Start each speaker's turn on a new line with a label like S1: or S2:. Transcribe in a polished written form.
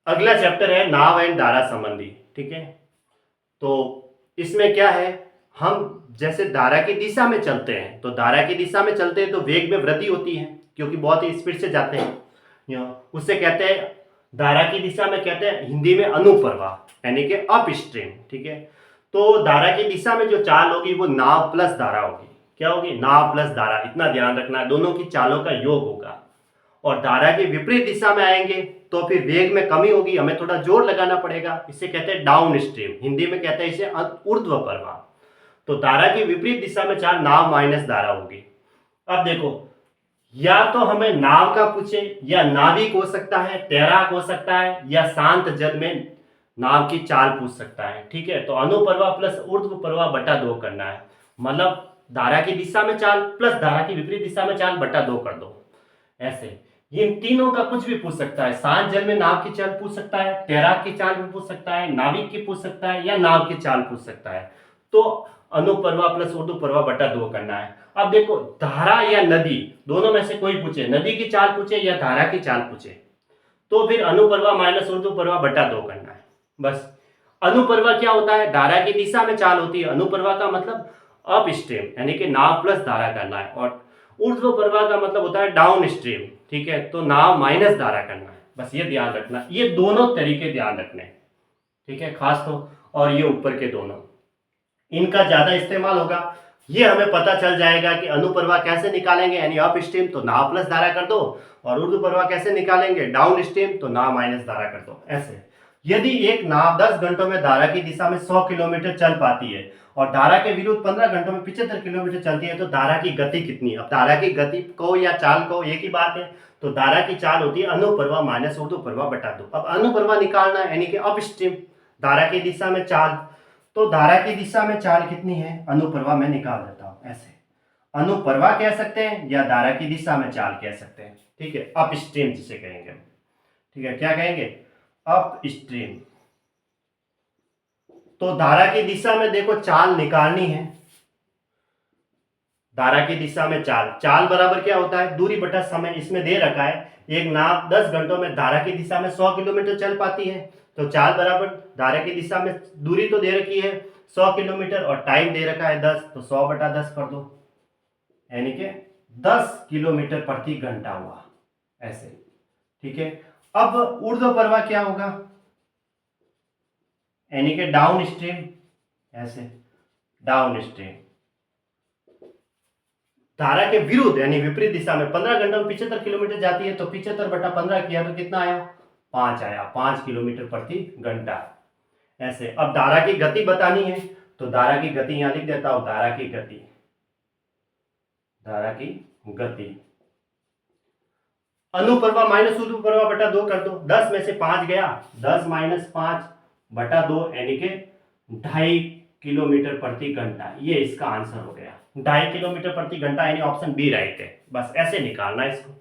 S1: अगला चैप्टर है नाव एंड धारा संबंधी। ठीक है, तो इसमें क्या है, हम जैसे धारा की दिशा में चलते हैं, तो धारा की दिशा में चलते हैं तो वेग में वृद्धि होती है, क्योंकि बहुत ही स्पीड से जाते हैं। उससे कहते हैं, धारा की दिशा में कहते हैं हिंदी में अनुप्रवाह, यानी कि अप स्ट्रीम। ठीक है, तो धारा की दिशा में जो चाल होगी वो नाव प्लस धारा होगी। क्या होगी? नाव प्लस धारा। इतना ध्यान रखना है, दोनों की चालों का योग होगा। और धारा के विपरीत दिशा में आएंगे तो फिर वेग में कमी होगी, हमें थोड़ा जोर लगाना पड़ेगा। इसे कहते हैं डाउन स्ट्रीम, हिंदी में कहते हैं इसे ऊर्ध्व प्रवाह। तो धारा की विपरीत दिशा में चाल नाव माइनस धारा होगी। अब देखो, या तो हमें नाव का पूछे, या नाविक हो सकता है, तैराक हो सकता है, या शांत जल में नाव की चाल पूछ सकता है। ठीक है, तो अनुप्रवाह प्लस ऊर्ध्व प्रवाह बटा 2 करना है। मतलब धारा की दिशा में चाल प्लस धारा की विपरीत दिशा में चाल बटा 2 कर दो। ऐसे इन तीनों का कुछ भी पूछ सकता है। शांत जल में नाव की चाल पूछ सकता है, तैराक की चाल भी पूछ सकता है, नाविक की पूछ सकता है, या नाव की चाल पूछ सकता है। तो अनुप्रवाह प्लस ऊर्ध्व प्रवाह बटा 2 करना है। अब देखो, धारा या नदी, दोनों में से कोई पूछे, नदी की चाल पूछे या धारा की चाल पूछे, तो फिर अनुप्रवाह माइनस ऊर्ध्व प्रवाह बटा 2 करना है। बस। अनुप्रवाह क्या होता है? धारा की दिशा में चाल होती है। अनुप्रवाह का मतलब अप स्ट्रीम, यानी कि नाव प्लस धारा करना है। और ऊर्ध्व प्रवाह का मतलब होता है डाउन स्ट्रीम। ठीक है, तो नाव माइनस धारा करना है। बस ये ध्यान रखना, ये दोनों तरीके ध्यान रखने। ठीक है, खास तो। और ये ऊपर के दोनों, इनका ज्यादा इस्तेमाल होगा। ये हमें पता चल जाएगा कि अनुप्रवाह कैसे निकालेंगे, यानी अप स्ट्रीम तो नाव प्लस धारा कर दो, और ऊर्ध्व प्रवाह कैसे निकालेंगे, डाउन स्ट्रीम तो नाव माइनस धारा कर दो। ऐसे यदि एक नाव 10 घंटों में धारा की दिशा में 100 किलोमीटर चल पाती है और धारा के विरुद्ध 15 घंटों में 75 किलोमीटर चलती है, तो धारा की गति कितनी? अब धारा की गति को या चाल को एक ही बात है। तो धारा की चाल होती है अनुप्रवाह माइनस ऊर्ध्व प्रवाह बटा 2। अब अनुप्रवाह निकालना है, यानी कि अप स्ट्रीम, धारा की दिशा में चाल। तो धारा की दिशा में चाल कितनी है, अनुप्रवाह में निकाल देता हूं। ऐसे अनुप्रवाह कह सकते हैं या धारा की दिशा में चाल कह सकते हैं। ठीक है, अप स्ट्रीम जिसे कहेंगे। ठीक है, क्या कहेंगे? Up stream. तो धारा की दिशा में देखो चाल निकालनी है। धारा की दिशा में चाल, चाल बराबर क्या होता है? दूरी बटा समय। इसमें दे रखा है एक नाव 10 घंटों में धारा की दिशा में 100 किलोमीटर चल पाती है, तो चाल बराबर धारा की दिशा में, दूरी तो दे रखी है 100 किलोमीटर और टाइम दे रखा है 10, तो 100 बटा 10 कर दो, यानी कि 10 किलोमीटर प्रति घंटा हुआ। ऐसे। ठीक है, अब ऊर्ध्व प्रवाह क्या होगा, यानी कि डाउन स्ट्रीम। ऐसे डाउन स्ट्रीम, धारा के विरुद्ध यानी विपरीत दिशा में 15 घंटों में 75 किलोमीटर जाती है, तो 75 बटा 15 किया तो कितना आया? 5 आया, 5 किलोमीटर प्रति घंटा। ऐसे। अब धारा की गति बतानी है, तो धारा की गति यहां लिख देता हूं। धारा की गति, धारा की गति अनुप्रवाह माइनस ऊर्ध्व प्रवाह बटा 2 कर दो। 10 में से 5 गया, 10 माइनस 5 बटा 2, यानी कि 2.5 किलोमीटर प्रति घंटा। ये इसका आंसर हो गया, 2.5 किलोमीटर प्रति घंटा, यानी ऑप्शन बी राइट है। बस ऐसे निकालना है इसको।